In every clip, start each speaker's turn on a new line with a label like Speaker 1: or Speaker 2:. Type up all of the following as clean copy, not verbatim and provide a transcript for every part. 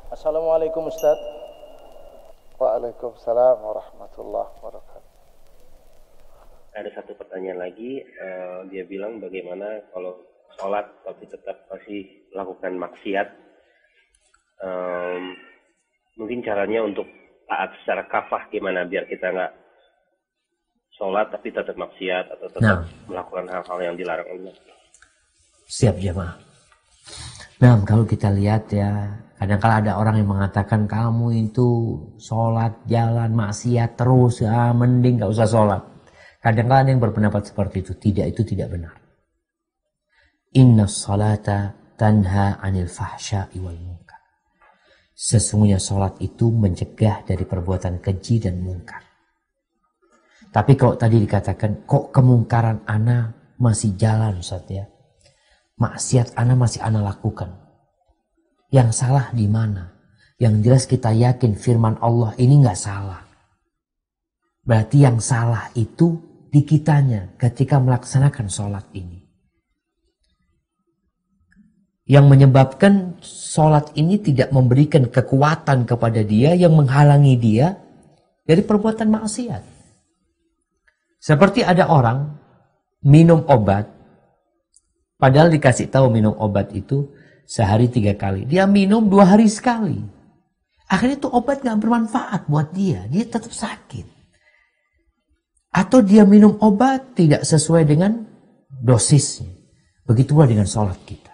Speaker 1: Assalamualaikum Ustaz.
Speaker 2: Waalaikumsalam warahmatullahi wabarakatuh.
Speaker 3: Ada satu pertanyaan lagi, dia bilang bagaimana kalau sholat tapi tetap masih melakukan maksiat, mungkin caranya untuk taat secara kafah gimana biar kita nggak sholat tapi tetap maksiat atau tetap melakukan hal-hal yang dilarang Allah.
Speaker 4: Siap jemaah. Nah, kalau kita lihat ya, kadang-kala ada orang yang mengatakan kamu itu sholat, jalan, maksiat terus, mending gak usah sholat. Kadang-kala ada yang berpendapat seperti itu. Itu tidak benar. Inna sholata tanha anil fahsya'i wal munkar. Sesungguhnya sholat itu mencegah dari perbuatan keji dan mungkar. Tapi kalau tadi dikatakan, kok kemungkaran ana masih jalan Ustaz ya? Maksiat ana masih ana lakukan. Yang salah di mana? Yang jelas kita yakin firman Allah ini nggak salah. Berarti yang salah itu di kitanya ketika melaksanakan sholat ini. Yang menyebabkan sholat ini tidak memberikan kekuatan kepada dia yang menghalangi dia dari perbuatan maksiat. Seperti ada orang minum obat, padahal dikasih tahu minum obat itu sehari 3 kali. Dia minum 2 hari sekali. Akhirnya itu obat gak bermanfaat buat dia. Dia tetap sakit. Atau dia minum obat tidak sesuai dengan dosisnya. Begitulah dengan sholat kita.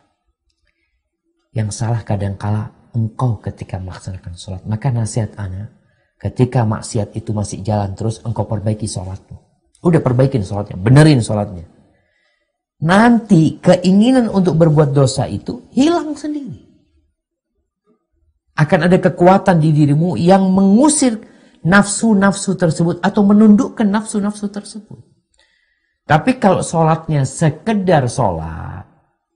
Speaker 4: Yang salah kadangkala engkau ketika melaksanakan sholat. Maka nasihat ana, ketika maksiat itu masih jalan terus, engkau perbaiki sholatmu. Udah perbaikin sholatnya, benerin sholatnya. Nanti keinginan untuk berbuat dosa itu hilang sendiri. Akan ada kekuatan di dirimu yang mengusir nafsu-nafsu tersebut atau menundukkan nafsu-nafsu tersebut. Tapi kalau sholatnya sekedar sholat,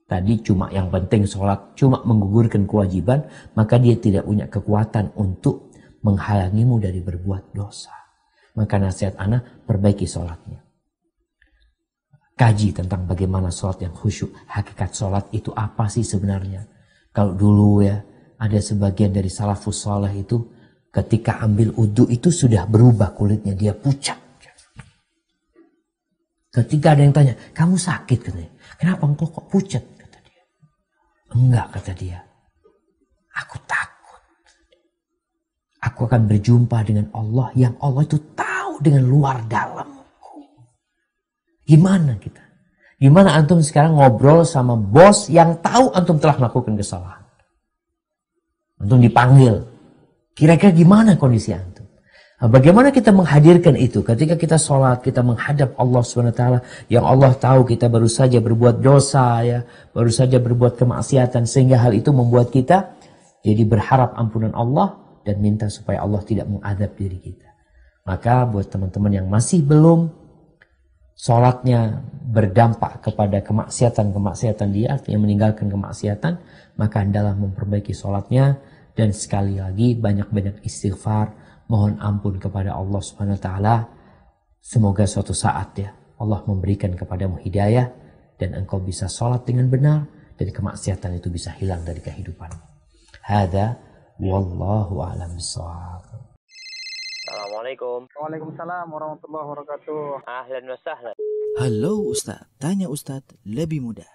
Speaker 4: tadi cuma yang penting sholat, cuma menggugurkan kewajiban, maka dia tidak punya kekuatan untuk menghalangimu dari berbuat dosa. Maka nasihat ana, perbaiki sholatnya. Kaji tentang bagaimana sholat yang khusyuk. Hakikat sholat itu apa sih sebenarnya? Kalau dulu ya, ada sebagian dari salafus saleh itu ketika ambil udhu itu sudah berubah kulitnya. Dia pucat. Ketika ada yang tanya, kamu sakit katanya. Kenapa engkau kok pucat? Kata dia. Enggak, kata dia. Aku takut. Aku akan berjumpa dengan Allah yang Allah itu tahu dengan luar dalam. Gimana kita? Gimana antum sekarang ngobrol sama bos yang tahu antum telah melakukan kesalahan? Antum dipanggil. Kira-kira gimana kondisi antum? Nah, bagaimana kita menghadirkan itu? Ketika kita sholat, kita menghadap Allah SWT. Yang Allah tahu kita baru saja berbuat dosa, ya, baru saja berbuat kemaksiatan. Sehingga hal itu membuat kita jadi berharap ampunan Allah dan minta supaya Allah tidak mengadab diri kita. Maka buat teman-teman yang masih belum sholatnya berdampak kepada kemaksiatan-kemaksiatan dia, artinya meninggalkan kemaksiatan, maka hendaklah memperbaiki sholatnya dan sekali lagi banyak-banyak istighfar, mohon ampun kepada Allah Subhanahu wa taala. Semoga suatu saat ya Allah memberikan kepadamu hidayah dan engkau bisa sholat dengan benar dan kemaksiatan itu bisa hilang dari kehidupanmu. Hada wallahu a'lam bishawab.
Speaker 5: Assalamualaikum.
Speaker 6: Waalaikumsalam warahmatullahi wabarakatuh.
Speaker 5: Ahlan wa sahlan.
Speaker 7: Halo Ustaz, tanya Ustaz lebih mudah.